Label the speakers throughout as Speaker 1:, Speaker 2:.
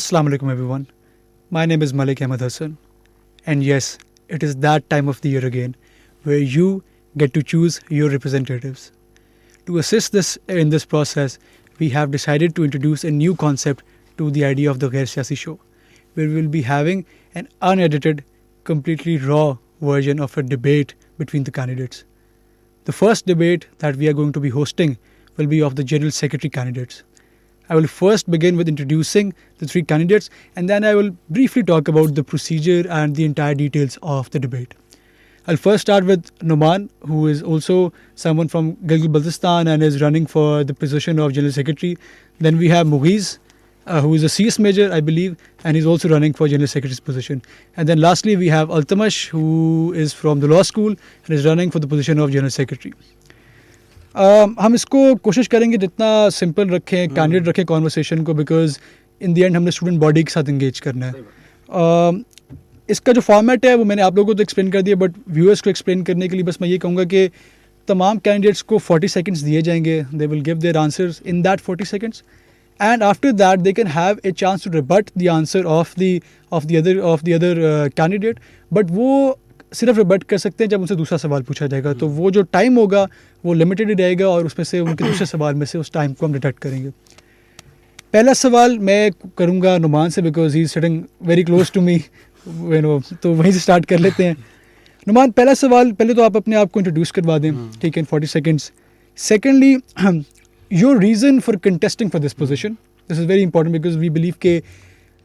Speaker 1: Assalamu alaikum everyone. My name is Malik Ahmed Hassan, and yes, it is that time of the year again where you get to choose your representatives. To assist this in this process, we have decided to introduce a new concept to the idea of the Ghair Siyasi show, where we will be having an unedited, completely raw version of a debate between the candidates. The first debate that we are going to be hosting will be of the General Secretary candidates. I will first begin with introducing the three candidates, and then I will briefly talk about the procedure and the entire details of the debate. I'll first start with Noman, who is also someone from Gilgit-Baltistan and is running for the position of General Secretary. Then we have Mughis, who is a CS major, I believe, and he's also running for General Secretary's position. And then lastly, we have Altamash, who is from the law school and is running for the position of General Secretary. हम इसको कोशिश करेंगे जितना simple रखें, candidate रखें conversation को, because in the and हमने student body के साथ इंगेज करना है. इसका जो फॉर्मेट है वो मैंने आप लोगों को तो एक्सप्लेन कर दिया, बट व्यूअर्स को एक्सप्लेन करने के लिए बस मैं ये कहूँगा कि तमाम कैंडिडेट्स को 40 सेकंड्स दिए जाएंगे. They will give their answers in that 40 seconds, and after that they can have a chance to rebut the answer of the other candidate. But वो सिर्फ रिबट कर सकते हैं जब उनसे दूसरा सवाल पूछा जाएगा. तो वो जो टाइम होगा वो लिमिटेड ही रहेगा, और उसमें से उनके दूसरे सवाल में से उस टाइम को हम डिटेक्ट करेंगे. पहला सवाल मैं करूँगा नुमान से, because he is sitting very close to me, तो वहीं से स्टार्ट कर लेते हैं. नुमान, पहला सवाल, पहले तो आप अपने आप को इंट्रोड्यूस करवा दें, ठीक है, in 40 seconds. Secondly, your reason for contesting for this position. This is very important because we believe के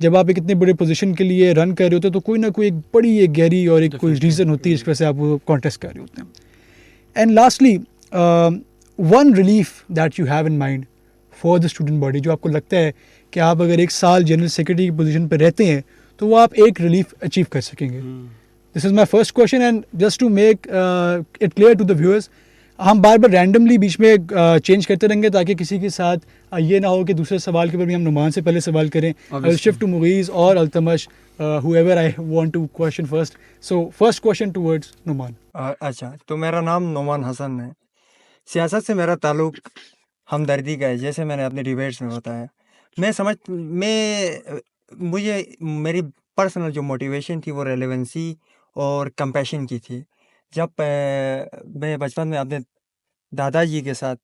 Speaker 1: जब आप एक इतने बड़े पोजीशन के लिए रन कर रहे होते हैं तो कोई ना कोई एक बड़ी, एक गहरी और एक कोई रीज़न होती है जिसकी वजह से आप वो कॉन्टेस्ट कर रहे होते हैं. And lastly, one relief that you have in mind for the student body, जो आपको लगता है कि आप अगर एक साल जनरल सेक्रेटरी की पोजीशन पर रहते हैं तो वो आप एक रिलीफ अचीव कर सकेंगे. This is my first question, and just to make it clear to the viewers, हम बार बार रैंडमली बीच में चेंज करते रहेंगे ताकि किसी के साथ ये ना हो कि दूसरे सवाल के ऊपर भी हम नुमान से पहले सवाल करें. आई विल शिफ्ट टू मुगीज़ और Altamash, whoever I want to question first. So first question towards Numan.
Speaker 2: अच्छा, तो मेरा नाम नुमान हसन है. सियासत से मेरा ताल्लुक हमदर्दी का है, जैसे मैंने अपने डिबेट्स में बताया. मुझे मेरी पर्सनल जो मोटिवेशन थी वो रेलेवेंसी और कंपैशन की थी. जब मैं बचपन में अपने दादाजी के साथ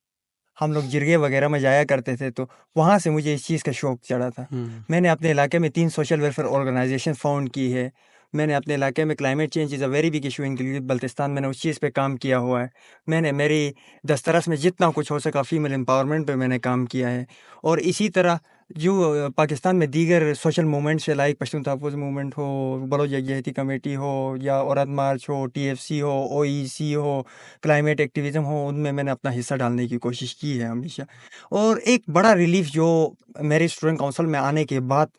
Speaker 2: हम लोग जिरगे वगैरह में जाया करते थे, तो वहाँ से मुझे इस चीज़ का शौक़ चढ़ा था. मैंने अपने इलाके में 3 सोशल वेलफेयर ऑर्गेनाइजेशन फाउंड की है. मैंने अपने इलाके में climate change is a very big issue in Gilgit Baltistan, मैंने उस चीज़ पे काम किया हुआ है. मैंने मेरी दस्तरस में जितना कुछ हो सका फीमेल एम्पावरमेंट पे मैंने काम किया है. और इसी तरह जो पाकिस्तान में दीगर सोशल मूवमेंट्स है, लाइक पश्तून तहफ़्फ़ुज़ मूवमेंट हो, बलोच यकजहती कमेटी हो, या औरत मार्च हो, TFC हो, OEC हो, क्लाइमेट एक्टिविज़म हो, उनमें मैंने अपना हिस्सा डालने की कोशिश की है हमेशा. और एक बड़ा रिलीफ जो मेरे स्टूडेंट काउंसिल में आने के बाद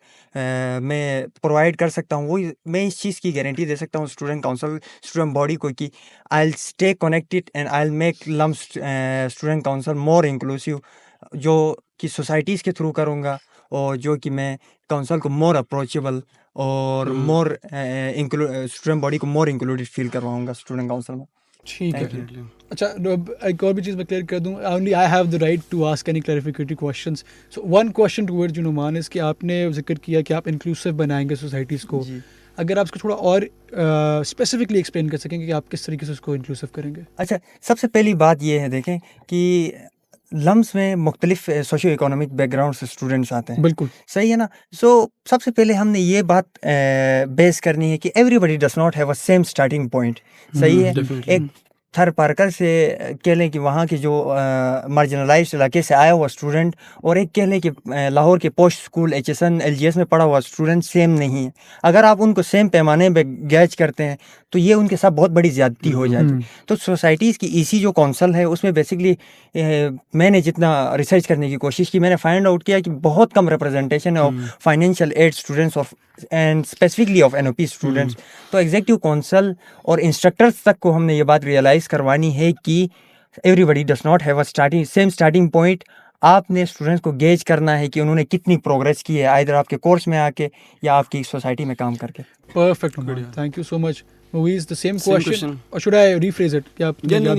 Speaker 2: मैं प्रोवाइड कर सकता हूँ, वो मैं इस चीज़ की गारंटी दे सकता हूँ स्टूडेंट काउंसिल, स्टूडेंट बॉडी को, कि I will stay connected and I will make LUMS student council more inclusive, जो कि सोसाइटीज़ के थ्रू करूँगा, और जो कि मैं काउंसिल को मोर अप्रोचेबल और मोर स्टूडेंट बॉडी को मोर इंक्लूडेड फील करवाऊँगा स्टूडेंट काउंसिल में.
Speaker 1: ठीक है. अच्छा, एक और भी चीज़ मैं क्लियर कर दूँ. Only I have the right to ask any clarificatory questions. So one question towards you Numan is कि आपने जिक्र किया कि आप इंक्लूसिव बनाएंगे सोसाइटीज़ को. अगर आप इसको थोड़ा और स्पेसिफिकली एक्सप्लेन कर सकेंगे कि आप किस तरीके से उसको इंक्लूसिव करेंगे.
Speaker 2: अच्छा, सबसे पहली बात ये है, देखें कि लम्स में मुख्तलिफ सोशो इकोनॉमिक बैकग्राउंड से स्टूडेंट्स आते हैं.
Speaker 1: बिल्कुल
Speaker 2: सही है ना. सो सबसे पहले हमने ये बात बेस करनी है कि everybody does not have a same starting point. सही है. एक थर पारकर से कह लें कि वहाँ के जो मार्जिनलाइज्ड इलाके से आया हुआ स्टूडेंट, और एक कह लें कि लाहौर के पोस्ट स्कूल HSN LGS में पढ़ा हुआ स्टूडेंट सेम नहीं है. अगर आप उनको सेम पैमाने पे गैज करते हैं तो ये उनके साथ बहुत बड़ी ज़्यादती हो जाती. तो सोसाइटीज़ की EC जो काउंसिल है उसमें बेसिकली मैंने जितना रिसर्च करने की कोशिश की, मैंने फाइंड आउट किया कि बहुत कम रिप्रेजेंटेशन है of financial aid students of and specifically of NOP students. तो एग्जीक्यूटिव काउंसिल और इंस्ट्रक्टर्स तक को हमने ये बात रियलाइज़ करवानी है कि everybody does not have a same starting point. आपने स्टूडेंट्स को गेज करना है कि उन्होंने कितनी प्रोग्रेस की है, आइदर आपके कोर्स में आके या आपकी सोसाइटी में काम करके.
Speaker 1: Perfect, thank you so much. Movies, the same question, or should I rephrase it? चलो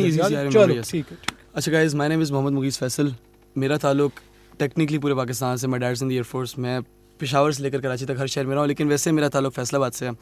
Speaker 1: ठीक है.
Speaker 3: अच्छा guys, my name is Mohammad Mugeez Faisal. मेरा ताल्लुक टेक्निकली पूरे पाकिस्तान से. My dad's in the air force. मैं पेशावर से लेकर कराची तक हर शहर में रहा हूँ, लेकिन वैसे मेरा ताल्लुक फैसलाबाद से है।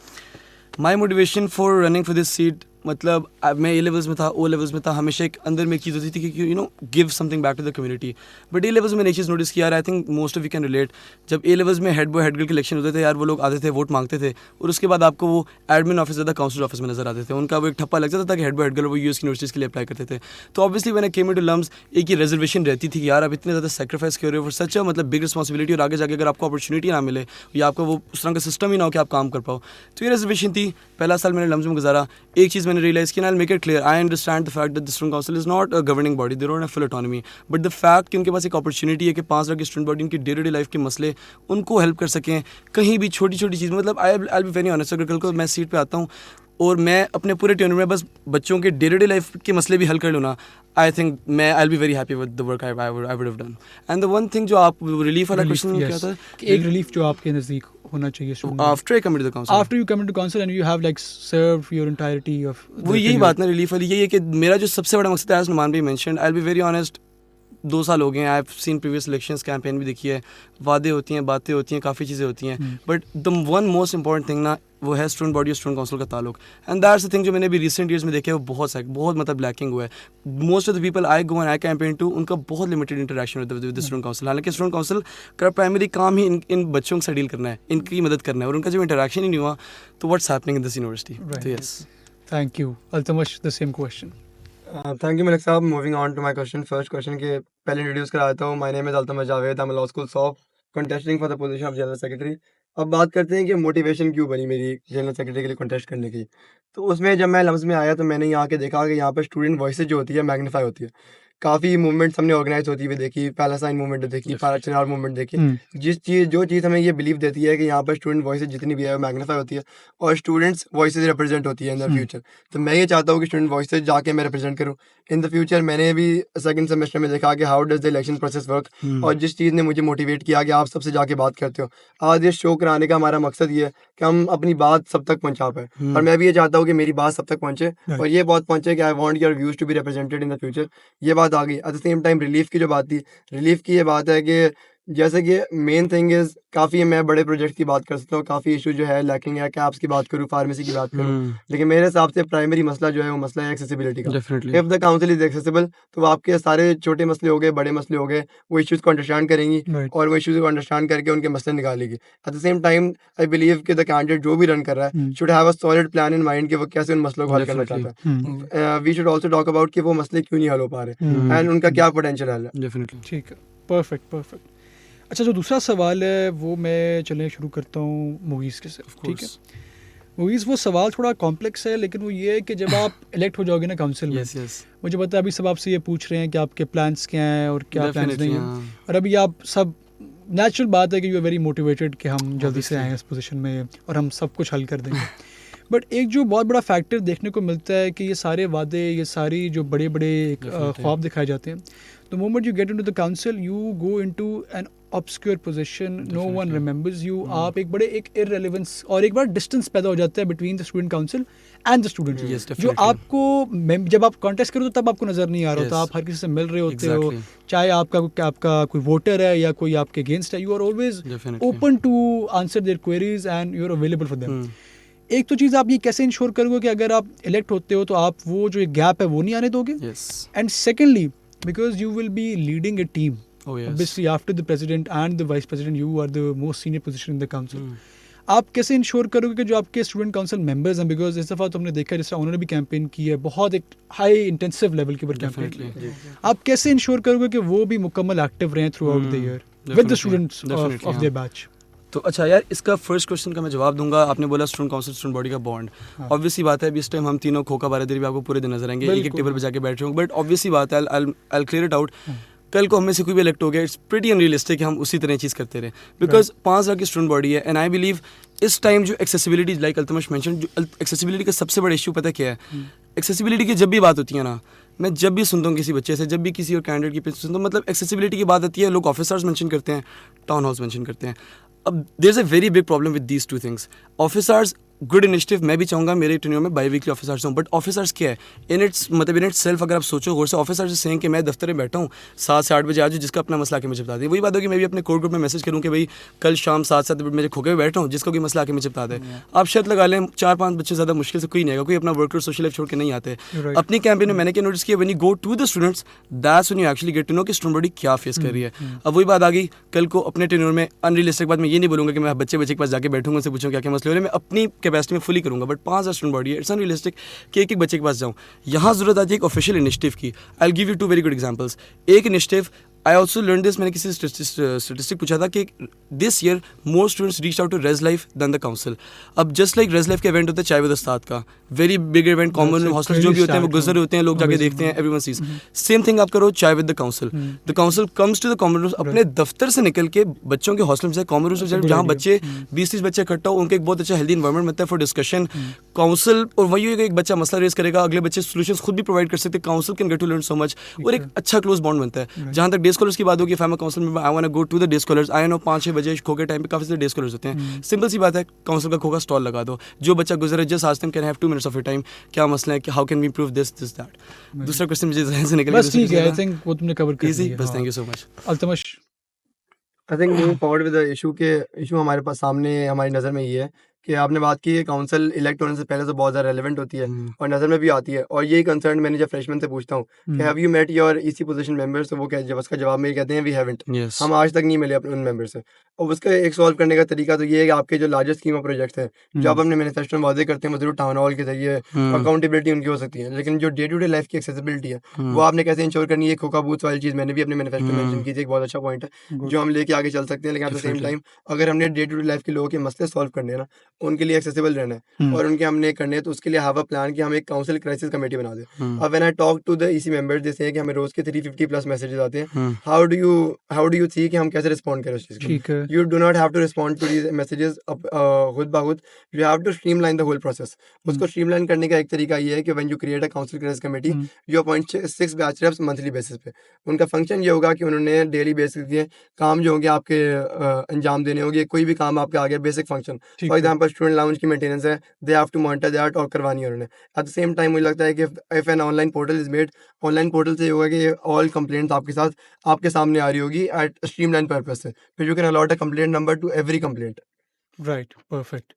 Speaker 3: माई motivation for running for this seat, मतलब मैं ए लेवल्स में था, ओ लेवल्स में था, हमेशा एक अंदर में एक चीज़ होती थी कि you know give something back to the community. But A levels में एक चीज़ नोटिस किया, I think most of you can relate, जब ए लेवल्स में हेड बॉय हेड गर्ल के इलेक्शन होते थे यार, वो लोग आते थे, वोट मांगते थे, और उसके बाद आपको वो एडमिन ऑफिस ज़्यादा काउंसिल ऑफिस में नजर आते थे, उनका वो एक ठप्पा लग जाता था कि हेड बॉय हेड गर्ल वो यूएस यूनिवर्सिटीज़ के लिए अप्लाई करते थे। तो ऑब्वियसली मैंने केम इनटू लम्स, एक ही रिजर्वेशन रहती थी कि यार आप इतने ज़्यादा सेक्रीफाइस कर रहे हो फॉर सच अ मतलब बिग रिस्पॉन्सिबिलिटी, और आगे जाके अगर आपको अपॉर्चुनिटी ना मिले या आपका वो उस तरह का सिस्टम ही ना हो कि आप काम कर पाओ, तो ये रिजर्वेशन थी। पहला साल मैंने लम्स में गुजारा, एक चीज़ मैंने रियलाइज़ की, I make it clear, I understand the fact that the student council is not a governing body, they don't have full autonomy, but the fact कि उनके पास एक अपॉर्चुनिटी है कि 5 लाख की स्टूडेंट बॉडी उनकी डे टू डे लाइफ के मसले उनको हेल्प कर सकें, कहीं भी छोटी छोटी चीज़, मतलब आई बी वेरी ऑनेस्ट, अगर कल को मैं सीट पे आता हूँ और मैं अपने पूरे ट्यूनर में बस बच्चों के डे टू डे लाइफ के मसले भी हल कर लूँ ना, आई थिंक मैं I be very happy with the work I would have done. And the one thing जो आप रिलीफ वाला क्वेश्चन क्या था,
Speaker 1: कि एक रिलीफ जो आपके नज़दीक होना चाहिए
Speaker 3: after I come to the council,
Speaker 1: after you come to council and you have like serve your entirety of,
Speaker 3: वो यही बात ना रिलीफ वाली, यही है कि मेरा जो सबसे बड़ा मकसद है, एज नुमान भाई mentioned, I will be very honest, 2 साल हो गए हैं, I have seen previous elections, campaign भी देखी है, वादे होती हैं, बातें होती हैं, काफ़ी चीज़ें होती हैं, but the one most important thing ना वो है स्टूडेंट बॉडी और स्टूडेंट काउंसिल का ताल्लुक। एंड दैट्स द थिंग जो मैंने भी रिसेंट ईयर्स में देखा है, वो बहुत मतलब लैकिंग हुआ है। Most of the people I go and I campaign to, उनका बहुत लिमिटेड इंटरेक्शन होता है विद द स्टूडेंट काउंसिल। हालांकि स्टूडेंट काउंसिल का प्राइमरी काम ही इन बच्चों से डील करना है, इनकी मदद करना है, और उनका जब इंटरेक्शन ही नहीं हुआ तो what's happening in this university. तो yes,
Speaker 1: thank you Altamash, the same question.
Speaker 4: Thank you Malik sahab. Moving on to my question, first question के पहले इंट्रोड्यूस कराता हूँ। My name is Altamash Javed, I am law school of contesting for the position of general secretary. अब बात करते हैं कि motivation क्यों बनी मेरी जनरल सेक्रेटरी के लिए कंटेस्ट करने की। तो उसमें जब मैं लम्स में आया तो मैंने यहाँ के देखा कि यहाँ पर स्टूडेंट वॉइसेज जो होती है मैग्नीफाई होती है। काफ़ी मूवमेंट्स हमने ऑर्गेनाइज होती हुई देखी, पैलेस्टाइन मूवमेंट देखी, चिनार मूवमेंट देखी। जो चीज़ हमें ये बिलीव देती है कि यहाँ पर स्टूडेंट वॉइसेज जितनी भी है वो मैग्नीफाई होती है और स्टूडेंट्स वॉइसेज रिप्रेजेंट होती है इन द फ्यूचर। तो मैं ये चाहता हूँ कि स्टूडेंट वॉइसेज जाके मैं रिप्रेजेंट करूँ इन द फ्यूचर। मैंने भी सेकंड सेमेस्टर में देखा कि how does the election process work, और जिस चीज़ ने मुझे मोटिवेट किया कि आप सबसे जाके बात करते हो। आज इस शो कराने का हमारा मकसद ये है कि हम अपनी बात सब तक पहुँचा पाए, और मैं भी ये चाहता हूँ कि मेरी बात सब तक पहुँचे और ये बात पहुँचे कि I want your views to be represented in the future. ये बात आ गई। At the same time relief की जो बात थी, रिलीफ की ये बात है कि जैसे कि मेन थिंग इज़ काफ़ी मैं बड़े प्रोजेक्ट की बात कर सकता हूँ, काफ़ी इशू जो है लैकिंग है, कैप्स की बात करूँ, फार्मेसी की बात करूँ, लेकिन मेरे हिसाब से प्राइमरी मसला जो है वो मसला है एक्सेसिबिलिटी का।
Speaker 3: Definitely
Speaker 4: if the council is accessible तो आपके सारे छोटे मसले हो गए, बड़े मसले हो गए, वो इश्यूज़ को अंडरस्टैंड करेंगी और वो इश्यूज़ को अंडरस्टैंड करके उनके मसले निकालेगी। Eight the same time I believe कि द कैंडिडेट जो भी रन कर रहा है should have a solid plan in mind कि वो कैसे उन मसलों को हल करना चाहता है। We should also talk about कि वो मसले क्यों नहीं हल हो पा रहे एंड उनका क्या पोटेंशियल है।
Speaker 3: डेफिनेटली
Speaker 1: ठीक है, परफेक्ट। अच्छा, जो दूसरा सवाल है वो मैं चलने शुरू करता हूँ मूवीज़ के से। ठीक है, मूवीज़ वो सवाल थोड़ा कॉम्प्लेक्स है, लेकिन वो ये है कि जब आप इलेक्ट हो जाओगे ना काउंसिल में, मुझे पता है अभी सब आपसे ये पूछ रहे हैं कि आपके प्लान्स क्या हैं और क्या प्लान्स नहीं हैं, और अभी आप सब, नेचुरल बात है कि यू आर वेरी मोटिवेटेड कि हम जल्दी से आएँ इस पोजीशन में और हम सब कुछ हल कर देंगे। बट एक जो बहुत बड़ा फैक्टर देखने को मिलता है कि ये सारे वादे, ये सारी जो बड़े बड़े ख्वाब दिखाए जाते हैं, the moment you get into the council you go into an obscure position, no one remembers you। आप एक बड़े एक irrelevance और एक बार डिस्टेंस पैदा हो जाता है between the student council and the students। जो आपको जब आप कॉन्टेस्ट करो तो तब आपको नजर नहीं आ रहा होता, आप हर किसी से मिल रहे होते हो, चाहे आपका कोई वोटर है या कोई आपके अगेंस्ट है, you are always open to answer their queries and you are available for them. एक तो चीज़ आप ये कैसे इंश्योर करोगे कि अगर आप इलेक्ट होते हो तो आप वो जो एक गैप है वो नहीं आने दोगे, and secondly because you will be leading a team. Obviously, after the president and the vice president, you are the most senior position in the council। आप कैसे इंश्योर करोगे कि जो आपके स्टूडेंट काउंसिल मेंबर्स हैं, बिकॉज इस दफ़ा तो हमने देखा जिस तरह उन्होंने भी कैंपेन की है, बहुत एक हाई इंटेंसिव लेवल के ऊपर कैंपेन की, आप कैसे इंश्योर करोगे कि वो भी मुकम्मल एक्टिव रहें through out the year with the students of their batch.
Speaker 3: तो अच्छा यार, इसका फर्स्ट क्वेश्चन का मैं जवाब दूंगा। आपने बोला स्टूडेंट काउंसिल स्टूडेंट बॉडी का बॉन्ड, ऑब्वियसली बात है अभी इस टाइम हम तीनों खोखा बारादरी भी आपको पूरे दिन नजर आएंगे, एक टेबल पर जाके बैठे होंगे, बट ऑब्वियसली बात है आई क्लियर इट आउट, कल को हमें से कोई भी इलेक्ट हो गया, इट्स प्रीटी अनरियलिस्टिक कि हम उसी तरह चीज़ करते रहे, बिकॉज 5 लाख की स्टूडेंट बॉडी है। एंड आई बिलीव इस टाइम जो एक्सेसिबिलिटी, लाइक अल्तमश मेंशन, जो एक्सेसिबिलिटी का सबसे बड़ा इशू पता क्या है, एक्सेसिबिलिटी की जब भी बात होती है ना, मैं जब भी सुनता हूँ किसी बच्चे से, जब भी किसी और कैंडिडेट की सुनता हूँ, मतलब एक्सेसिबिलिटी की बात आती है, लोग ऑफिसर्स मेंशन करते हैं, टाउन हाउस मेंशन करते हैं। अब there is a very big problem with these two things. Officers good initiative मैं भी चाहूँगा मेरे टेन्योर में बाई वीकली ऑफिसर्स हों, बट ऑफिसर्स क्या है इन इट्स मतलब इन इट्स सेल्फ अगर आप सोचो गौर से, ऑफिसर्स सेइंग कि मैं दफ्तर में बैठा हूँ 7 से 8 बजे आ जाऊँ, जिसका अपना मसला आके मुझे बता दे। वही बात होगी मैं भी अपने कोर ग्रुप में मैसेज करूँ कि भाई कल शाम 7 बजे खोके में बैठ रहा हूँ, जिसका कोई मसला आके मुझे बता दे। आप शर्त लगा लें 4-5 बच्चे ज़्यादा मुश्किल से कोई नहीं आएगा, कोई अपना वर्कलोड सोशल लाइफ छोड़ के नहीं आते।
Speaker 1: Right.
Speaker 3: अपनी कैंपेन में मैंने क्या नोटिस किया, when you go to the students that's when you actually get to know कि स्टूडेंट बॉडी क्या फेस कर रही है। अब वही बात आ गई, कल को अपने टेन्योर में अनरियलिस्टिक बात मैं ये नहीं बोलूँगा कि मैं बच्चे के पास जाके बैठूंगा, उनसे पूछूंगा क्या क्या मसले हो रहे हैं, मैं अपनी कैपेसिटी में फुली करूँगा, बट 5,000 स्टूडेंट बॉडी है, इट्स अनरियलिस्टिक कि एक बच्चे के पास जाऊँ। यहाँ ज़रूरत आती है एक ऑफिशियल इनिशिएटिव की। I will give you 2 very good examples. एक initiative I also learn this, मैंने किसी स्टेटिस्टिक पूछा था कि this year more students reach out to raise life than the council. अब जस्ट लाइक रेज लाइफ का event होता है चाय विद उस्ताद का, very big event, common hostel जो भी होते हैं वो गुजर होते हैं, लोग जाके देखते हैं, एवरीवन सीज। सेम थिंग आप करो चाय with the council. The council comes to the common rooms, अपने दफ्तर से निकल के बच्चों के हॉस्टल में कॉमन रूम्स जहाँ बच्चे 20-30 बच्चे इकट्ठा हो, उनके एक बहुत अच्छा हेल्दी इन्वायरमेंट मिलता है फॉर डिस्कशन। काउंसिल और वही होगा, एक बच्चा मसला रेज करेगा, अगले बच्चे सोल्यूशंस खुद भी प्रोवाइड कर सकते हैं, council can get to learn so much, और एक अच्छा क्लोज बॉन्ड बनता है। जहाँ तक डे स्कॉलर्स की बात होगी, काउंसिल में I want to go to the day scholars, I know 5-6 बजे खो के टाइम पे काफी सारे डे स्कॉलर्स होते हैं। सिंपल सी बात है, काउंसिल का खो का स्टॉल लगा दो, जो बच्चा गुजरे just ask them can I have 2 minutes of your time, क्या मसला है, कि how can we improve this that. दूसरा क्वेश्चन मुझे जहन से निकल गया,
Speaker 1: बस ठीक है, आई थिंक वो तुमने कवर कर
Speaker 3: इजी,
Speaker 1: दिया।
Speaker 3: बस thank you so much.
Speaker 1: Altamash,
Speaker 4: I think moving forward with the issue हमारे पास सामने हमारी नज़र में ये है कि आपने बात की है काउंसिल इलेक्ट होने से पहले तो बहुत ज़्यादा रेलेवेंट होती है और नज़र में भी आती है, और यही कंसर्न मैंने जब फ्रेशमैन से पूछता हूँ कि have you met your EC position members, तो वो जब उसका जवाब में कहते हैं वी हैवंट,
Speaker 3: यस
Speaker 4: हम आज तक नहीं मिले अपने उन मेंबर से। और उसका एक सॉल्व करने का तरीका तो ये है कि आपके जो लार्जेस्ट स्कीम ऑफ प्रोजेक्ट्स हैं जो आप अपने मैनिफेस्टो में वादे करते हैं, वो जरूर टाउन हॉल के जरिए अकाउंटेबिलिटी उनकी हो सकती है, लेकिन जो डे टू डे लाइफ की एक्सेसिबिलिटी है वो आपने कैसे इंश्योर करनी है। खोखा बूथ वाली चीज़ मैंने भी अपने मैनिफेस्टो में मेंशन की थी, एक बहुत अच्छा पॉइंट है जो हम लेके आगे चल सकते हैं, लेकिन एट द सेम टाइम अगर हमने डे टू डे लाइफ के लोगों के मसले सॉल्व करने हैं ना, उनके लिए एक्सेसिबल रहना है और उनके हमने करने हैं, तो उसके लिए हैव अ प्लान कि हम एक काउंसिल क्राइसिस कमेटी बना दें। अब when I talk to the EC members जैसे कि हमें रोज के 350 प्लस मैसेजेस आते हैं, हाउ डू यू सी कि हम कैसे रिस्पॉन्ड करें उस चीज़
Speaker 1: ठीक
Speaker 4: को।
Speaker 1: है।
Speaker 4: You do not have to respond to these messages खुद ब खुद, you have to streamline the whole process. उसको स्ट्रीमलाइन करने का एक तरीका ये है कि when you create a council crisis committee, you appoint 6 batch reps monthly basis पे। उनका फंक्शन ये होगा कि उन्होंने डेली बेसिस के काम जो होंगे आपके अंजाम देने होंगे, कोई भी काम आपके आ गया basic function, for example student lounge की मेंटेनेंस है, they have to monitor that और करवानी है उन्होंने। एट द सेम टाइम मुझे लगता है कि if an online portal is made, online portal से ये होगा कि ऑल कंप्लेंट्स आपके साथ आपके सामने आ रही होगी एट स्ट्रीमलाइन पर्पस से, फिर you can allot a complaint number to every complaint.
Speaker 1: Right, perfect.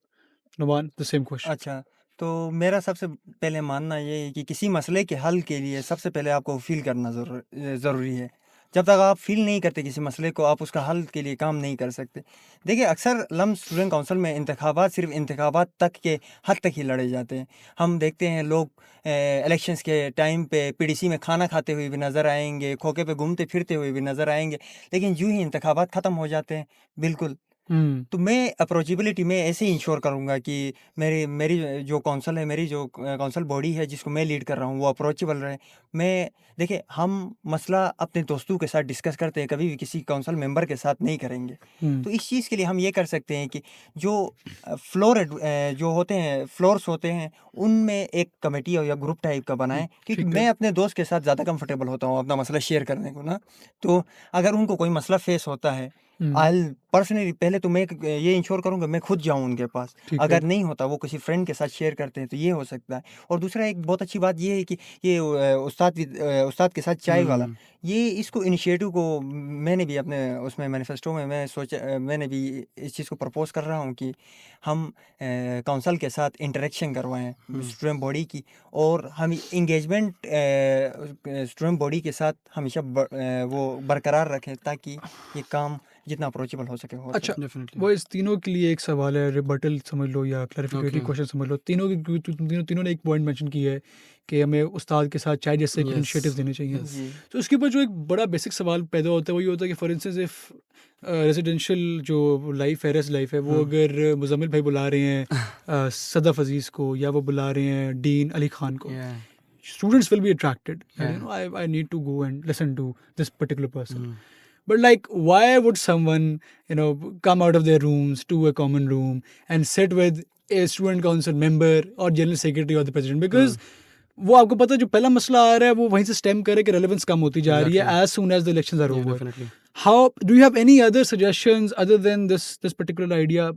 Speaker 1: Numan, the same question.
Speaker 2: अच्छा, तो मेरा सबसे पहले मानना ये है कि किसी मसले के हल के लिए सबसे पहले आपको फील करना ज़रूरी है। जब तक आप फील नहीं करते किसी मसले को, आप उसका हल के लिए काम नहीं कर सकते। देखिए, अक्सर लम्स स्टूडेंट काउंसिल में इंतखाबात सिर्फ इंतखाबात तक के हद तक ही लड़े जाते हैं। हम देखते हैं लोग इलेक्शंस के टाइम पे पीडीसी में खाना खाते हुए भी नज़र आएंगे, खोखे पे घूमते फिरते हुए भी नज़र आएंगे, लेकिन यूं ही इंतखाबात ख़त्म हो जाते हैं बिल्कुल। तो मैं अप्रोचेबिलिटी में ऐसे ही इंश्योर करूँगा कि मेरी जो काउंसिल है, मेरी जो काउंसिल बॉडी है जिसको मैं लीड कर रहा हूँ, वो अप्रोचेबल रहे। मैं देखिए, हम मसला अपने दोस्तों के साथ डिस्कस करते हैं, कभी भी किसी काउंसिल मेंबर के साथ नहीं करेंगे। तो इस चीज़ के लिए हम ये कर सकते हैं कि जो जो होते हैं फ्लोर्स होते हैं, उनमें एक कमेटी या ग्रुप टाइप का बनाएं, क्योंकि
Speaker 1: ठीक है।
Speaker 2: मैं अपने दोस्त के साथ ज़्यादा कंफर्टेबल होता हूँ अपना मसला शेयर करने को ना। तो अगर उनको कोई मसला फेस होता है, आई पर्सनली पहले तो मैं ये इंश्योर करूंगा मैं खुद जाऊं उनके पास।
Speaker 1: ठीक है।
Speaker 2: अगर नहीं होता, वो किसी फ्रेंड के साथ शेयर करते हैं, तो ये हो सकता है। और दूसरा एक बहुत अच्छी बात ये है कि ये उस्ताद के साथ चाय वाला, ये इसको इनिशिएटिव को मैंने भी अपने उसमें मैनिफेस्टो में मैंने भी इस चीज़ को प्रपोज कर रहा हूँ कि हम काउंसिल के साथ इंटरेक्शन करवाएं स्टूडेंट बॉडी की, और हम इंगेजमेंट स्टूडेंट बॉडी के साथ हमेशा वो बरकरार रखें, ताकि ये काम जितना अप्रोचेबल हो सके हो
Speaker 1: अच्छा,
Speaker 2: सके।
Speaker 3: डेफिनेटली
Speaker 1: वो इस तीनों के लिए एक सवाल है, रिबटल समझ लो या क्लैरिफिकेटरी
Speaker 3: Okay.
Speaker 1: क्वेश्चन समझ लो। तीनों के तीनों ने एक पॉइंट मेंशन किया है कि हमें उस्ताद के साथ चाय जैसे
Speaker 3: Yes.
Speaker 1: इनिशिएटिव्स देने चाहिए।
Speaker 2: जी
Speaker 1: तो उसके ऊपर जो एक बड़ा बेसिक सवाल पैदा होता है, वही होता है कि फॉर इंस्टेंस इफ रेजिडेंशियल जो लाइफ है, रेस्ट लाइफ है, वो अगर मुजम्मिल भाई बुला रहे हैं सदफ अजीज़ को, या वो बुला रहे हैं डीन अली खान को,
Speaker 3: Yeah.
Speaker 1: students will be attracted and
Speaker 3: Yeah.
Speaker 1: you know I need to go and listen to this particular person. But like, why would someone, you know, come out of their rooms to a common room and sit with a student council member or general secretary or the president? Because वो आपको पता है जो पहला मसला आ रहा है वो वहीं से स्टेम करे कि रेलेवेंस कम होती जा रही है as soon as the elections are over.
Speaker 3: Definitely.
Speaker 1: How do you have any other suggestions other than this particular idea?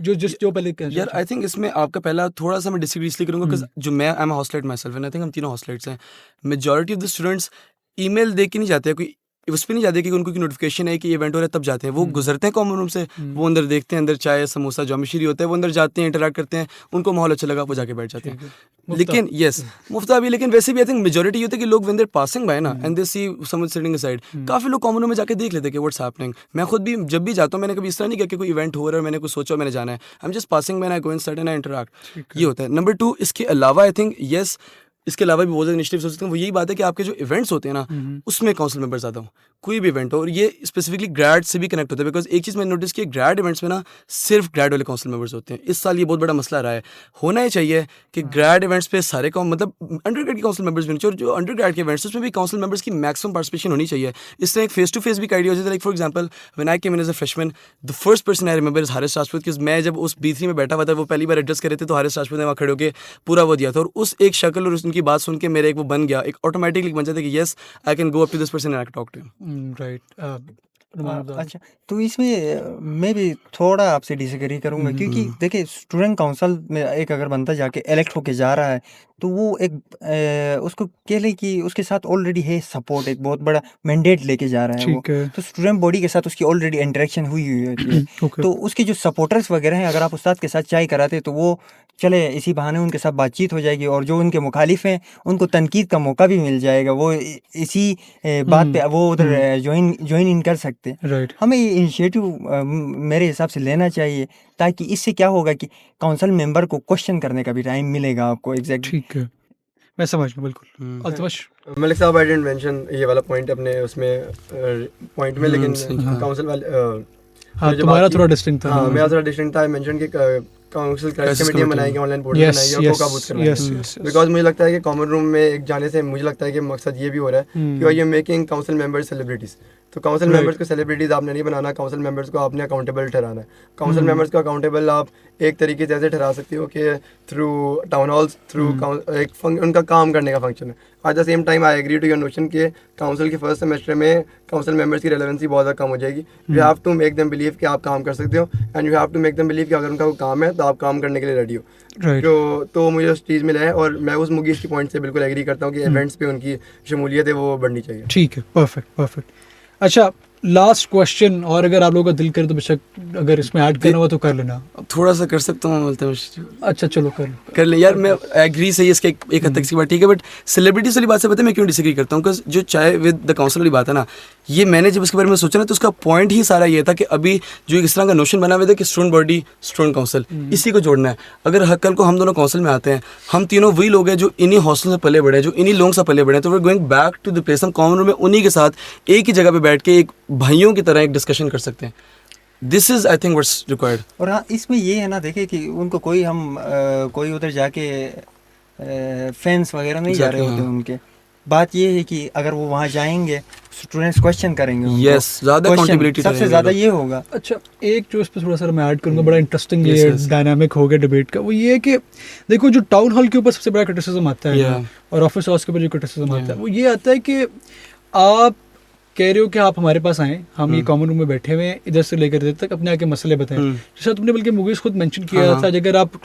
Speaker 1: जो पहले कहना
Speaker 3: यार आई थिंक इसमें आपका पहला थोड़ा सा मैं डिसएग्री इसलिए करूंगा बिकॉज जो मैं I am hostelite myself and I think हम तीनों हॉस्टलेट्स हैं. Majority of the students email देख के नहीं जाते हैं, कोई उस पर नहीं जाते कि उनको नोटिफिकेशन है कि इवेंट हो रहा है तब जाते हैं. वो गुजरते हैं कॉमन रूम से, वो अंदर देखते हैं, अंदर चाय समोसा जो मिश्री होता है, वो अंदर जाते हैं, इंटरेक्ट करते हैं, उनको माहौल अच्छा लगा, वो जाके बैठ जाते हैं. लेकिन यस मुफ्ता भी, लेकिन वैसे भी आई थिंक मेजॉरिटी ये होता है कि लोग वेन देयर पासिंग बाय ना and they see someone sitting aside, काफी लोग कॉमन रूम में जाके देख लेते हैं कि व्हाट्स हैपनिंग. मैं खुद भी जब भी जाता हूँ मैंने कभी इस तरह नहीं किया कि कोई इवेंट हो रहा है मैंने कुछ सोचा मैंने जाना है. I am just passing by, I go inside and I interact. ये होता है. नंबर 2, इसके अलावा आई थिंक यस इसके अलावा भी बहुत ज़्यादा इनिशिएटिव्स हो सकते हैं. वो यही बात है कि आपके जो इवेंट्स होते हैं ना उसमें काउंसिल मेंबर्स आता हूँ, कोई भी इवेंट हो, और ये स्पेसिफिकली ग्रेड से भी कनेक्ट होता है. बिकॉज एक चीज़ मैंने नोटिस की, ग्रेड इवेंट्स में ना सिर्फ ग्रेड वाले काउंसिल मेंबर्स होते हैं. इस साल ये बहुत बड़ा मसला रहा है. होना ही चाहिए कि ग्रेड इवेंट्स पे सारे मतलब अंडर ग्रेड के काउंसिल मेंबर्स भी होने चाहिए, और जो अंडर ग्रेड के इवेंट्स उसमें भी काउंसिल मेंबर्स की मैक्सिमम पार्टिसिपेशन होनी चाहिए. इस तरह एक फेस टू फेस भी आइडिया हो जाता है. Like for example when I came in as a freshman, the first person I remember is Haris Rajput. कि मैं जब उस B3 में बैठा हुआ था, वो पहली बार एड्रेस कर रहे थे, तो हारिस राजपूत ने वहाँ खड़े होकर पूरा वो दिया था, और उस एक शक्ल और उनकी बात सुन के मेरे एक वो बन गया, एक ऑटोमेटिकली बन जाता है कि yes I can go up to this person and I can talk to him.
Speaker 1: Right.
Speaker 2: अच्छा, तो इसमें मैं भी थोड़ा आपसे डिसएग्री करूंगा, क्योंकि देखिए स्टूडेंट काउंसिल में एक अगर बंदा जाके इलेक्ट होके जा रहा है तो वो एक उसको कह ले कि उसके साथ ऑलरेडी है सपोर्ट, एक बहुत बड़ा मैंडेट लेके जा रहा है वो.
Speaker 1: ठीक है.
Speaker 2: तो स्टूडेंट बॉडी के साथ उसकी ऑलरेडी इंटरेक्शन हुई हुई होती है.
Speaker 1: Okay.
Speaker 2: तो उसके जो सपोर्टर्स वगैरह हैं, अगर आप उस्ताद के साथ चाय कराते तो वो चले इसी बहाने उनके साथ बातचीत हो जाएगी, और जो उनके मुखालिफ हैं उनको तनकीद का मौका भी मिल जाएगा. वो इसी बात पे वो उधर ज्वाइन इन कर सकते हैं.
Speaker 1: राइट.
Speaker 2: हमें ये इनिशिएटिव मेरे हिसाब से लेना चाहिए, ताकि इससे क्या होगा कि काउंसिल मेंबर को क्वेश्चन करने का भी टाइम मिलेगा आपको. एग्जैक्टली.
Speaker 1: ठीक है, मैं समझ गया बिल्कुल. अल्तमश.
Speaker 4: मलिक साहब आई डिडंट मेंशन ये वाला पॉइंट अपने उसमें पॉइंट में, लेकिन काउंसिल वाले
Speaker 1: हाँ, तुम्हारा थोड़ा डिस्टिंक्ट था.
Speaker 4: हाँ, मेरा थोड़ा डिस्टिंक्ट था. आई मेंशन कि काउंसिल कमेटी बनाएगी, ऑनलाइन पोर्टल बनाएगी और काबूज करवाएगी. बिकॉज मुझे लगता है कि कॉमन रूम में एक जाने से मुझे लगता है कि मकसद ये भी हो रहा है कि you making council members celebrities. तो काउंसिल मेंबर्स को सेलिब्रिटीज आपने नहीं बनाना, काउंसिल मेंबर्स को आपने अकाउंटेबल ठहराना है. काउंसिल मेंबर्स को अकाउंटेबल आप एक तरीके से ऐसे ठहरा सकते हो कि थ्रू टाउन हॉल्स, थ्रू एक उनका काम करने का फंक्शन है. At the same time I agree to your notion कि काउंसिल के फर्स्ट सेमेस्टर में काउंसिल मेंबर्स की रेलेवेंसी बहुत ज़्यादा कम हो जाएगी. You have to make them believe कि आप काम कर सकते हो, and you have to make them believe कि अगर उनका कोई काम है तो आप काम करने के लिए रेडी हो. तो मुझे उस चीज़ मिला है, और मैं उस मुगीस की पॉइंट से बिल्कुल एग्री करता हूँ कि इवेंट्स पे उनकी शमूलियत है वो बढ़नी चाहिए.
Speaker 1: ठीक है, परफेक्ट. अच्छा, लास्ट क्वेश्चन, और अगर आप लोगों का दिल करे तो बेशक अगर इसमें ऐड करना हो तो कर लेना.
Speaker 3: थोड़ा सा कर सकता हूँ बोलते हैं.
Speaker 1: अच्छा चलो
Speaker 3: कर ले यार. मैं एग्री सही है इसके एक हद तक की बात ठीक है, बट सेलिब्रिटीज वाली बात से पता है मैं क्यों डिसएग्री करता हूँ. बिकॉज जो चाय विद द काउंसिल वाली बात है ना, ये मैंने जब इसके बारे में सोचा ना तो उसका पॉइंट ही सारा ये था कि अभी जो इस तरह का नोशन बना हुआ था कि स्टूडेंट बॉडी स्टूडेंट काउंसिल, इसी को जोड़ना है. अगर कल को हम दोनों काउंसिल में आते हैं, हम तीनों वही लोग हैं जो इन्हीं हॉस्टल से पले बड़े हैं, जो इन्हीं लोगों से पले बड़े हैं, तो we are going back to the place. हम कॉमन रूम में उन्हीं के साथ एक ही जगह पे बैठ के एक भाइयों की तरह एक डिस्कशन कर सकते हैं. This is I think what's required.
Speaker 2: और हाँ, इसमें ये है ना, देखिए कि उनको कोई उधर जाके फैंस वगैरह नहीं जा रहे होते उनके. बात ये है कि अगर वो वहाँ जाएंगे स्टूडेंट्स क्वेश्चन करेंगे.
Speaker 3: यस, ज़्यादा अकाउंटेबिलिटी
Speaker 2: सबसे ज़्यादा ये होगा.
Speaker 1: अच्छा, एक जो इस पर थोड़ा सा मैं ऐड करूँगा, बड़ा इंटरेस्टिंग ये डायनामिक हो गया डिबेट का, वो ये है कि देखो जो टाउन हॉल के ऊपर सबसे बड़ा क्रिटिसिज्म आता है और ऑफिस हाउस के ऊपर जो क्रिटिसिज्म आता है, वो ये आता है कि आप कह रहे हो कि आप हमारे पास आएँ, हम ये कॉमन रूम में बैठे हुए हैं, इधर से लेकर इधर तक अपने आके मसले बताएं. जैसा तुमने बल्कि मुगीस खुद मेंशन किया था, अगर आप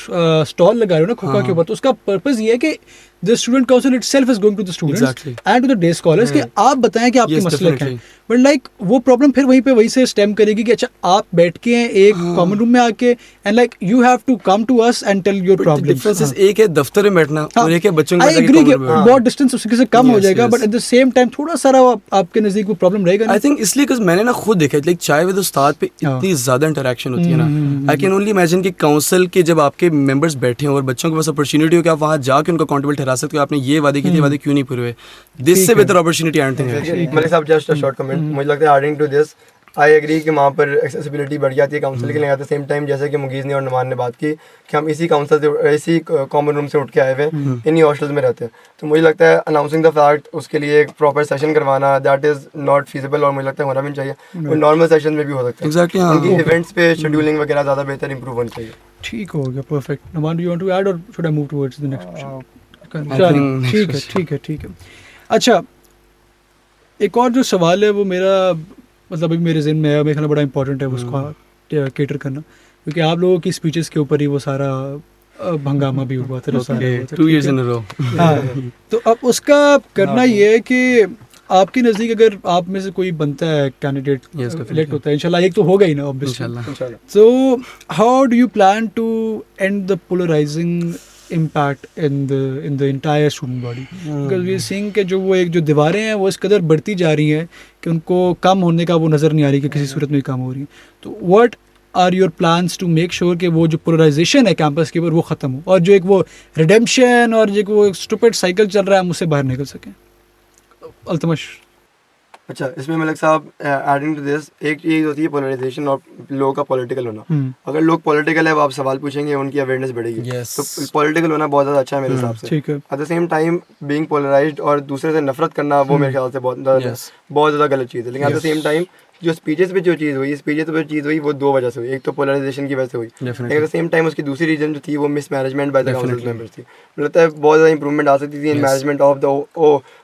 Speaker 1: स्टॉल लगा रहे हो ना खोखा के ऊपर, तो उसका पर्पस ये है कि the student council itself is going to the students and to the day scholars कि आप बताएं कि आपके मसले क्या हैं. बट लाइक वो प्रॉब्लम फिर वहीं से स्टेम करेगी कि अच्छा आप बैठ के हैं एक कॉमन रूम में आके, and like you have to come to us and tell your problems.
Speaker 3: Difference एक है दफ्तर में बैठना और एक है बच्चों के
Speaker 1: साथ. आई एग्री कि बहुत डिस्टेंस उसके से कम हो जाएगा, but at the same time थोड़ा सारा आपके नजदीक वो प्रॉब्लम रहेगा.
Speaker 3: आई थिंक इसलिए बिकॉज़ मैंने ना खुद देखा है, लाइक चाय विद उस्ताद पे इतनी ज्यादा इंटरेक्शन होती है ना. आई कैन ओनली इमेजिन कि काउंसिल के जब आपके मेंबर्स बैठे हैं और बच्चों के पास अपॉर्चुनिटी हो कि आप वहाँ जाके उनको अकाउंटेबल ठहरा सकते हो, आपने ये वादे की थी, वादे क्यों नहीं पूरे हुए. दिस से बेहतर opportunity I don't think.
Speaker 4: Malik sahab just a short comment, मुझे लगता है adding to this I agree कि वहाँ पर एक्सेसिबिलिटी बढ़ जाती है काउंसिल के लिए. एट द सेम टाइम जैसे कि मुगीज़ ने और नुमान ने बात की कि हम इसी काउंसिल से इसी कॉमन रूम से उठ के आए हुए इन्हीं हॉस्टल्स में रहते हैं, तो मुझे लगता है अनाउंसिंग द फैक्ट उसके लिए एक प्रॉपर सेशन करवाना दैट इज़ नॉट फीजिबल, और मुझे लगता है होना भी चाहिए. वो नॉर्मल सेशन में भी हो सकता है.
Speaker 3: एग्जैक्टली.
Speaker 4: उनकी इवेंट्स पे शेड्यूलिंग वगैरह ज़्यादा बेहतर इंप्रूव होनी चाहिए.
Speaker 1: ठीक हो गया, perfect. Numan, do you want to add और should I move towards the next question? चलिए,
Speaker 3: think
Speaker 1: ठीक है ठीक है ठीक है। अच्छा, एक और जो सवाल है वो मेरा मतलब अभी मेरे ज़हन में है, मेरे ख्याल में बड़ा इंपॉर्टेंट है उसको केटर करना, क्योंकि आप लोगों की स्पीचेस के ऊपर ही वो सारा हंगामा भी हुआ था, रसाला हुआ था,
Speaker 3: 2
Speaker 1: ठीक
Speaker 3: years
Speaker 1: है?
Speaker 3: in a row.
Speaker 1: हाँ, तो अब उसका करना ये है कि आपके नज़दीक अगर आप में से कोई बनता है कैंडिडेट,
Speaker 3: Yes, definitely.
Speaker 1: इलेक्ट होता है, इंशाल्लाह एक तो होगा ही ना ऑब्वियसली,
Speaker 3: Inshallah.
Speaker 4: इंशाल्लाह।
Speaker 1: so how do you plan to end the polarizing impact in the entire student body, because we are seeing कि जो वो एक जो दीवारें हैं वो इस कदर बढ़ती जा रही हैं कि उनको कम होने का वो नज़र नहीं आ रही कि किसी सूरत में कम हो रही है। तो what are your plans to make sure कि वो जो पोलराइजेशन है कैंपस के ऊपर वो ख़त्म हो, और जो एक वो रिडेम्पशन और जो वो स्टूपिड साइकिल चल रहा है हम उससे बाहर निकल सकें। अल्तमश।
Speaker 4: अच्छा, इसमें मलिक साहब एडिंग टू दिस, एक चीज़ होती है पोलराइजेशन और लोगों का पॉलिटिकल होना। अगर लोग पॉलिटिकल है, वो आप सवाल पूछेंगे, उनकी अवेयरनेस बढ़ेगी।
Speaker 3: Yes.
Speaker 4: तो पॉलिटिकल होना बहुत ज़्यादा अच्छा है मेरे हिसाब से।
Speaker 1: ठीक है।
Speaker 4: At the same time being polarized और दूसरे से नफरत करना, वो मेरे ख्याल से
Speaker 3: Yes.
Speaker 4: बहुत ज़्यादा गलत चीज़ है। लेकिन एट द सेम टाइम जो स्पीचेस पे जो चीज़ हुई वो दो वजह से हुई। एक तो पोलराइजेशन की वजह से हुई,
Speaker 3: Definitely.
Speaker 4: लेकिन एट द सेम टाइम उसकी दूसरी रीजन जो थी वो miss management by the council
Speaker 3: Definitely.
Speaker 4: Members थी। मुझे लगता है बहुत ज़्यादा इंप्रूवमेंट आ सकती थी इन
Speaker 3: Yes.
Speaker 4: Management of the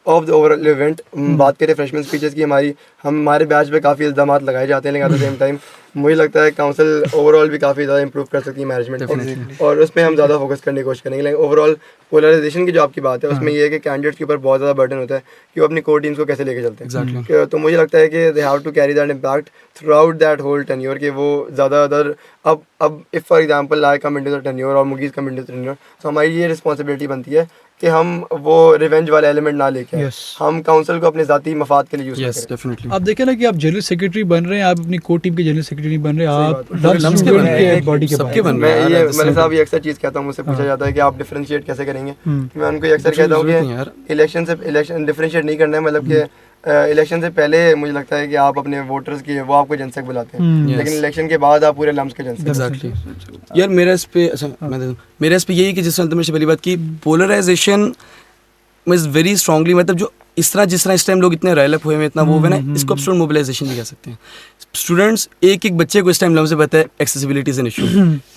Speaker 4: overall event. बात करें फ्रेशमैन स्पीचेस की, हमारे बैच पे काफ़ी इल्ज़ाम लगाए जाते हैं, लेकिन एट द सेम टाइम मुझे लगता है काउंसिल ओवरऑल भी काफ़ी ज़्यादा इंप्रूव कर सकती है मैनेजमेंट
Speaker 3: Definitely.
Speaker 4: और उस पर हम ज़्यादा फोकस करने की कोशिश करेंगे। लेकिन ओवरऑल पोलराइजेशन की जो आपकी बात है उसमें ये है कि कैंडिडेट्स के ऊपर बहुत ज़्यादा बर्डन होता है कि वो अपनी कोर टीम्स को कैसे लेके चलते हैं।
Speaker 3: Exactly.
Speaker 4: तो मुझे लगता है कि they have to carry that impact throughout that whole tenure, कि वो ज़्यादातर अब if for example I come into the tenure और Mughees come into the tenure, तो हमारी ये रिस्पॉन्सिबिलिटी बनती है कि हम वो रिवेंज वाला एलिमेंट ना लेके आएं।
Speaker 1: Yes.
Speaker 4: हम काउंसिल को अपने ज़ाती मफाद के लिए यूज़
Speaker 3: Yes,
Speaker 4: करें।
Speaker 3: definitely.
Speaker 1: आप देखें ना कि आप जनरल सेक्रेटरी बन रहे हैं, आप अपनी कोर टीम के जनरल सेक्रेटरी बन रहे हैं,
Speaker 4: सही
Speaker 1: आप
Speaker 4: बात है।
Speaker 1: लम्स
Speaker 3: लम्स के
Speaker 1: स्टूडेंट
Speaker 3: बन रहे हैं,
Speaker 1: बॉडी के
Speaker 3: सबके बन
Speaker 1: बाहर
Speaker 3: रहे हैं।
Speaker 4: मैं
Speaker 3: यार,
Speaker 4: ये
Speaker 3: at the
Speaker 4: मैंने
Speaker 3: same
Speaker 4: साहब ये अक्सर चीज़ कहता हूँ, मुझसे पूछा जाता है कि आप डिफरेंशिएट कैसे करेंगे। मैं उनको ये अक्सर कहता हूँ
Speaker 3: जरूरत नहीं यार।
Speaker 4: कि इलेक्शन डिफरेंशिएट नहीं करना है, मतलब कि इलेक्शन से पहले मुझे लगता है कि आप अपने वोटर्स की वो आपको जनसंघ बुलाते हैं,
Speaker 1: Yes.
Speaker 4: लेकिन इलेक्शन के बाद आप पूरे लम्स के जनसंघ।
Speaker 3: Exactly. यार मेरा इस पे अच्छा मैं दे दूं, मेरा इस पे यही कि जिस तरह तुमने पहली बात की, पोलराइजेशन मींस वेरी स्ट्रांगली, मतलब जो जिस तरह इस टाइम लोग इतने रेलअप हुए हैं, इतना वो है ना, इसको आप स्टूडेंट मोबिलाइजेशन भी कह सकते हैं। स्टूडेंट्स एक एक बच्चे को इस टाइम लम्स से पता है एक्सेसिबिलिटी इज एन इशू,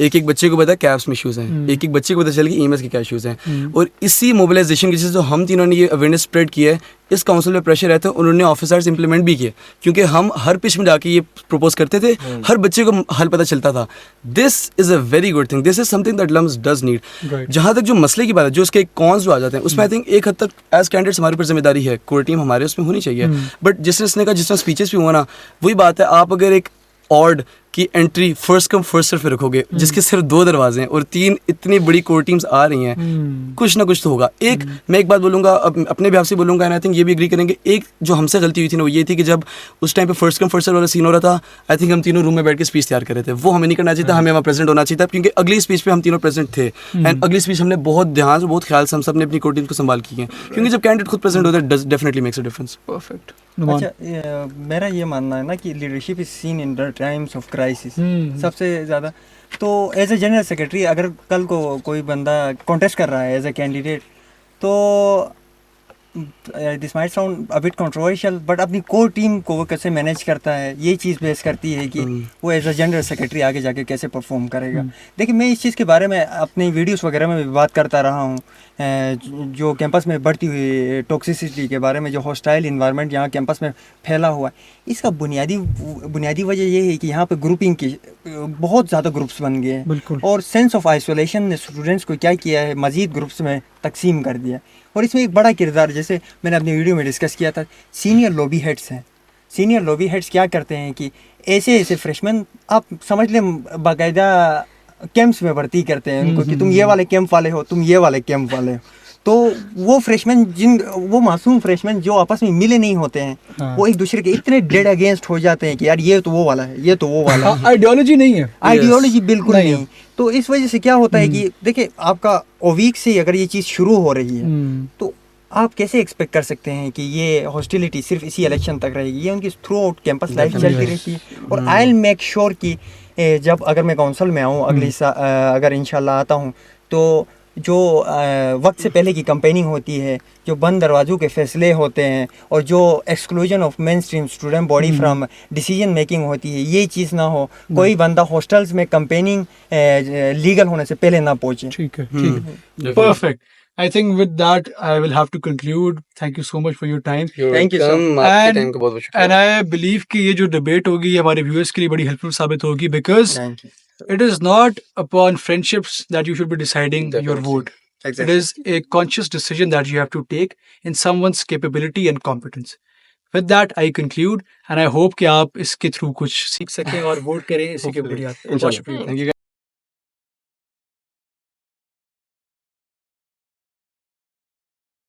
Speaker 3: एक एक बच्चे को पता है कैप्स में इशूज़ हैं, एक एक बच्चे को पता चल कि ईएमएस के क्या इशूज़ हैं, और इसी मोबिलाइजेशन की वजह से जो हम तीनों ने ये अवेयरनेस स्प्रेड किया है, इस काउंसिल में प्रेशर रहता है, उन्होंने ऑफिसर्स इंप्लीमेंट भी किए, क्योंकि हम हर पिच में जाके ये प्रपोज करते थे, हर बच्चे को हल पता चलता था। This is a very good thing, this is something that LUMS does need.
Speaker 1: Right.
Speaker 3: जहाँ तक जो मसले की बात है, जो उसके कॉन्स जो आ जाते हैं, उसमें आई थिंक एक हद तक एज कैंडिडेट्स हमारे ऊपर जिम्मेदारी है, कोर टीम हमारे उसमें होनी चाहिए। बट जिसने का जिस तरह स्पीचेस भी हुआ ना, वही बात है, आप अगर एक ऑड की entry first come first serve पे रखोगे, जिसके सिर्फ 2 दरवाजे हैं और 3 इतनी बड़ी कोर टीम्स आ रही हैं, कुछ ना कुछ तो होगा। एक मैं एक बात बोलूंगा, अपने भी आपसे बोलूंगा, एंड आई थिंक ये भी एग्री करेंगे, एक जो हमसे गलती हुई थी ना, वो ये थी कि जब उस टाइम पे फर्स्ट कम फर्स्ट सर्व वाला सीन हो रहा था, आई थिंक हम तीनों रूम में बैठ के स्पीच तैयार कर रहे थे, वो हमें नहीं करना चाहिए था, हमें वहाँ प्रेजेंट होना चाहिए था, क्योंकि अगली स्पीच पे हम तीनों प्रेजेंट थे, एंड अगली स्पीच हमने बहुत ध्यान से बहुत ख्याल से हम सब ने अपनी कोर टीम को संभाल की है, क्योंकि जब कैंडिडेट खुद प्रेजेंट होता है, definitely makes a difference.
Speaker 1: Perfect.
Speaker 2: अच्छा, मेरा ये मानना है ना कि leadership is seen in the times of crisis सबसे ज़्यादा। तो एज ए जनरल सेक्रेटरी अगर कल को कोई बंदा कॉन्टेस्ट कर रहा है एज ए कैंडिडेट, तो this might sound a bit controversial, but अपनी कोर टीम को वो कैसे मैनेज करता है, ये चीज़ बेस करती है कि वो एज अ जनरल सेक्रेटरी आगे जाके कैसे परफॉर्म करेगा। देखिए, मैं इस चीज़ के बारे में अपनी वीडियोस वगैरह में भी बात करता रहा हूँ, जो कैंपस में बढ़ती हुई टॉक्सिसिटी के बारे में, जो हॉस्टाइल इन्वायरमेंट यहाँ कैंपस में फैला हुआ है, इसका बुनियादी वजह ये है कि यहाँ पे ग्रुपिंग की बहुत ज़्यादा ग्रुप्स बन गए हैं, और सेंस ऑफ आइसोलेशन ने स्टूडेंट्स को क्या किया है, मज़ीद ग्रुप्स में तकसीम कर दिया। और इसमें एक बड़ा किरदार, जैसे मैंने अपनी वीडियो में डिस्कस किया था, सीनियर लॉबी हेड्स हैं। सीनियर लॉबी हेड्स क्या करते हैं कि ऐसे फ्रेशमैन, आप समझ लें, बाकायदा कैंप्स में भर्ती करते हैं उनको कि तुम ये वाले कैंप वाले हो, तुम ये वाले कैंप वाले हो। तो वो फ्रेशमैन वो मासूम फ्रेशमैन जो आपस में मिले नहीं होते हैं, वो एक दूसरे के इतने डेड अगेंस्ट हो जाते हैं कि यार ये तो वो वाला है, ये तो वो वाला है।
Speaker 1: आइडियोलॉजी नहीं है,
Speaker 2: आइडियोलॉजी बिल्कुल नहीं। तो इस वजह से क्या होता है कि देखिए, आपका ओवीक से अगर ये चीज़ शुरू हो रही है, तो आप कैसे एक्सपेक्ट कर सकते हैं कि ये हॉस्टिलिटी सिर्फ इसी इलेक्शन तक रहेगी? ये उनकी थ्रू आउट कैंपस लाइफ चलती रहती है। और आई विल मेक श्योर कि जब अगर मैं काउंसिल में आऊँ अगली अगर इंशाल्लाह आता हूँ, तो जो वक्त से पहले की कंपेनिंग होती है, जो बंद दरवाज़ों के फैसले होते हैं, और जो exclusion of main stream student body from decision making होती है, ये चीज़ ना हो। कोई बंदा हॉस्टल्स में कंपेनिंग लीगल होने से पहले ना पहुँचे।
Speaker 1: ठीक है, ठीक है, perfect. I think with that, I will have to conclude. Thank you so much for your time.
Speaker 2: Thank you, sir.
Speaker 3: आपके
Speaker 1: And-
Speaker 3: टाइम का बहुत बहुत शुक्रिया
Speaker 1: And I believe कि ये जो डिबेट होगी ये हमारे व्यूअर्स के लिए बड़ी हेल्पफुल साबित होगी because
Speaker 2: Thank you.
Speaker 1: it is not upon friendships that you should be deciding your
Speaker 3: Definitely.
Speaker 1: vote. It
Speaker 2: Exactly.
Speaker 1: is a conscious decision that you have to take in someone's capability and competence. With that, I conclude and I hope कि आप इसके through कुछ सीख सकें और vote करें इसी के
Speaker 4: Hopefully.
Speaker 1: बुनियाद पे। बहुत
Speaker 4: इंशाल्लाह।
Speaker 1: शुक्रिया।
Speaker 3: Thank you guys.